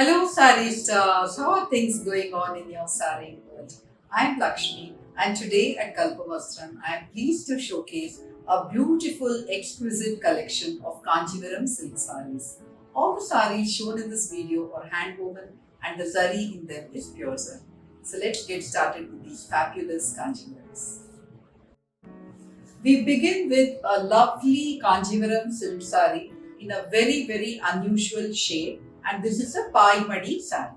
Hello, Sari stars. How are things going on in your Sari world? I'm Lakshmi, and today at Kalpavastram, I am pleased to showcase a beautiful, exquisite collection of Kanjivaram silk saris. All the saris shown in this video are hand woven, and the zari in them is pure zari. So let's get started with these fabulous Kanjivarams. We begin with a lovely Kanjivaram silk sari in a very unusual shade, and this is a Pai Madi sari.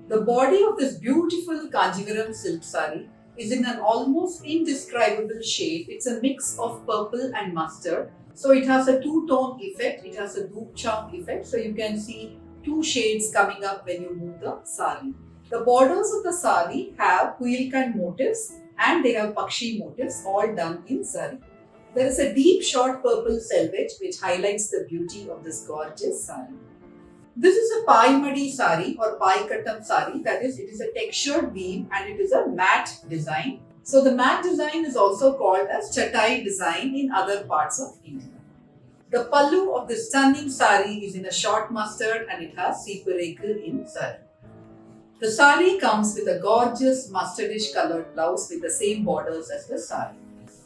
The body of this beautiful Kanjivaram silk sari is in an almost indescribable shade. It's a mix of purple and mustard. So it has a two-tone effect. It has a dupe charm effect. So you can see two shades coming up when you move the sari. The borders of the sari have Kuilkan motifs and they have Pakshi motifs all done in zari. There is a deep short purple selvage which highlights the beauty of this gorgeous sari. This is a Pai Madi sari or Pai Kattam sari, that is, it is a textured weave and it is a matte design. So the matte design is also called as Chatai design in other parts of India. The pallu of this stunning sari is in a short mustard and it has Sipareku in zari. The sari comes with a gorgeous mustardish colored blouse with the same borders as the sari.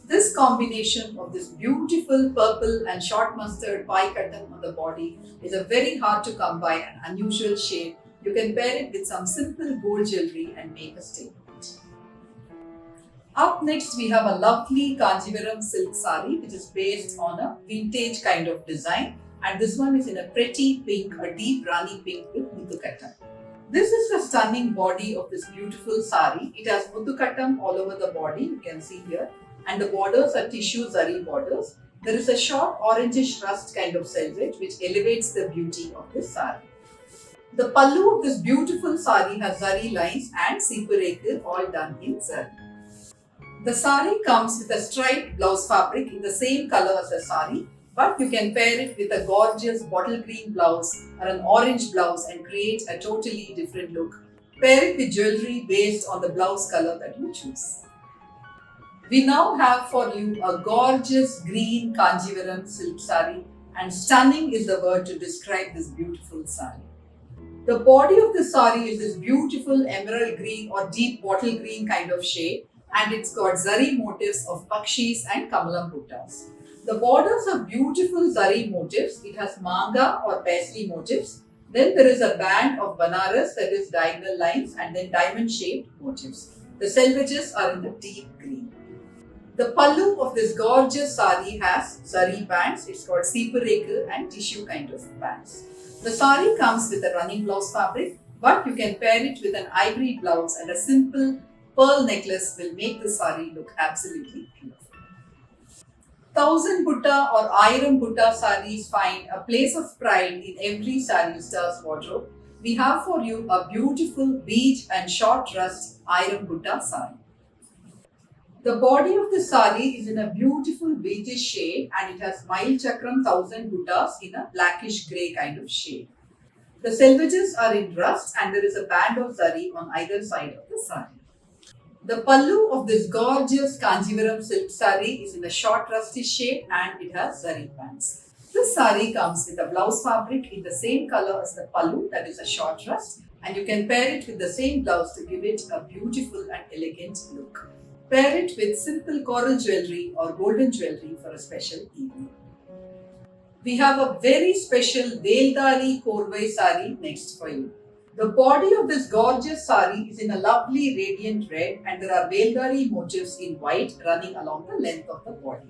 This combination of this beautiful purple and short mustard Pai Kattam on the body is a very hard to come by and unusual shade. You can pair it with some simple gold jewelry and make a statement. Up next, we have a lovely Kanjivaram silk sari which is based on a vintage kind of design, and this one is in a pretty pink, a deep Rani pink with Mudukattam. This is the stunning body of this beautiful sari. It has Mudukattam all over the body, you can see here, and the borders are tissue zari borders. There is a short orangish rust kind of selvage which elevates the beauty of this sari. The pallu of this beautiful sari has zari lines and sipareku all done in zari. The sari comes with a striped blouse fabric in the same color as the sari, but you can pair it with a gorgeous bottle green blouse or an orange blouse and create a totally different look. Pair it with jewelry based on the blouse color that you choose. We now have for you a gorgeous green Kanjivaram silk sari, and stunning is the word to describe this beautiful sari. The body of the sari is this beautiful emerald green or deep bottle green kind of shade, and it's got zari motifs of pakshis and kamalam buttas. The borders are beautiful zari motifs. It has manga or paisley motifs. Then there is a band of banaras, that is diagonal lines, and then diamond shaped motifs. The selvages are in the deep green. The pallu of this gorgeous sari has zari bands. It's got sipareku and tissue kind of bands. The sari comes with a running blouse fabric, but you can pair it with an ivory blouse, and a simple pearl necklace will make the sari look absolutely beautiful. Thousand Butta or Ayiram Butta saris find a place of pride in every sari star's wardrobe. We have for you a beautiful beige and short rust Ayiram Butta sari. The body of the sari is in a beautiful beige shade and it has Mail Chakram 1000 buttas in a blackish grey kind of shade. The selvages are in rust and there is a band of zari on either side of the sari. The pallu of this gorgeous Kanjivaram silk sari is in a short rusty shade and it has zari bands. This sari comes with a blouse fabric in the same color as the pallu, that is a short rust, and you can pair it with the same blouse to give it a beautiful and elegant look. Pair it with simple coral jewelry or golden jewelry for a special evening. We have a very special Veldari Korvai sari next for you. The body of this gorgeous sari is in a lovely radiant red and there are Veldari motifs in white running along the length of the body.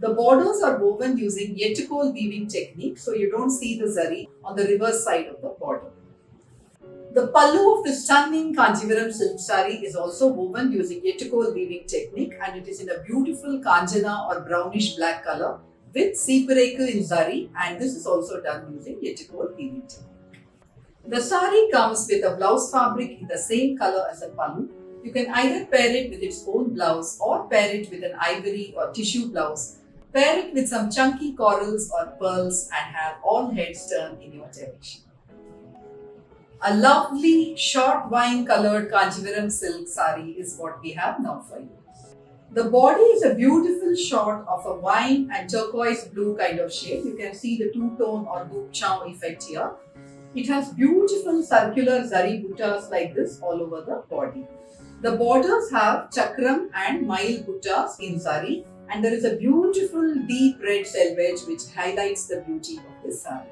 The borders are woven using Yetukol weaving technique, so you don't see the zari on the reverse side of the border. The pallu of the stunning Kanjivaram silk sari is also woven using Yetukol weaving technique and it is in a beautiful Kanjana or brownish black color with sipareku in zari, and this is also done using Yetukol weaving technique. The sari comes with a blouse fabric in the same color as the pallu. You can either pair it with its own blouse or pair it with an ivory or tissue blouse. Pair it with some chunky corals or pearls and have all heads turned in your direction. A lovely short wine colored Kanjivaram silk sari is what we have now for you. The body is a beautiful short of a wine and turquoise blue kind of shade. You can see the two-tone or dupe charm effect here. It has beautiful circular zari buttas like this all over the body. The borders have chakram and mile buttas in zari, and there is a beautiful deep red selvage which highlights the beauty of this sari.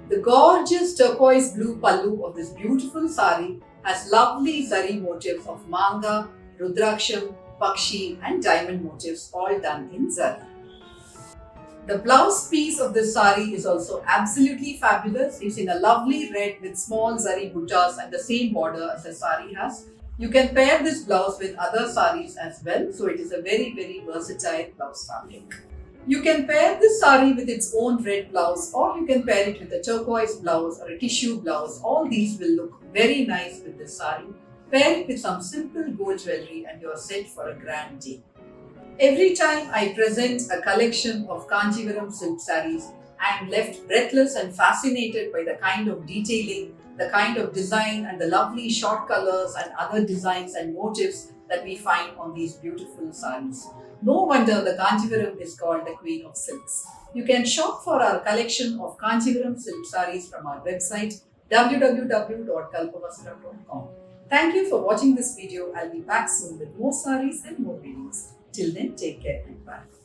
The gorgeous turquoise blue pallu of this beautiful sari has lovely zari motifs of manga, rudraksham, pakshi and diamond motifs all done in zari. The blouse piece of this sari is also absolutely fabulous. It's in a lovely red with small zari buttas and the same border as the sari has. You can pair this blouse with other saris as well, so it is a very versatile blouse fabric. You can pair this sari with its own red blouse, or you can pair it with a turquoise blouse or a tissue blouse. All these will look very nice with this sari. Pair it with some simple gold jewelry and you are set for a grand day. Every time I present a collection of Kanjivaram silk saris, I am left breathless and fascinated by the kind of detailing, the kind of design and the lovely short colors and other designs and motifs that we find on these beautiful saris. No wonder the Kanjivaram is called the Queen of Silks. You can shop for our collection of Kanjivaram silk saris from our website www.kalpavastram.com. Thank you for watching this video. I'll be back soon with more saris and more videos. Till then, take care and bye.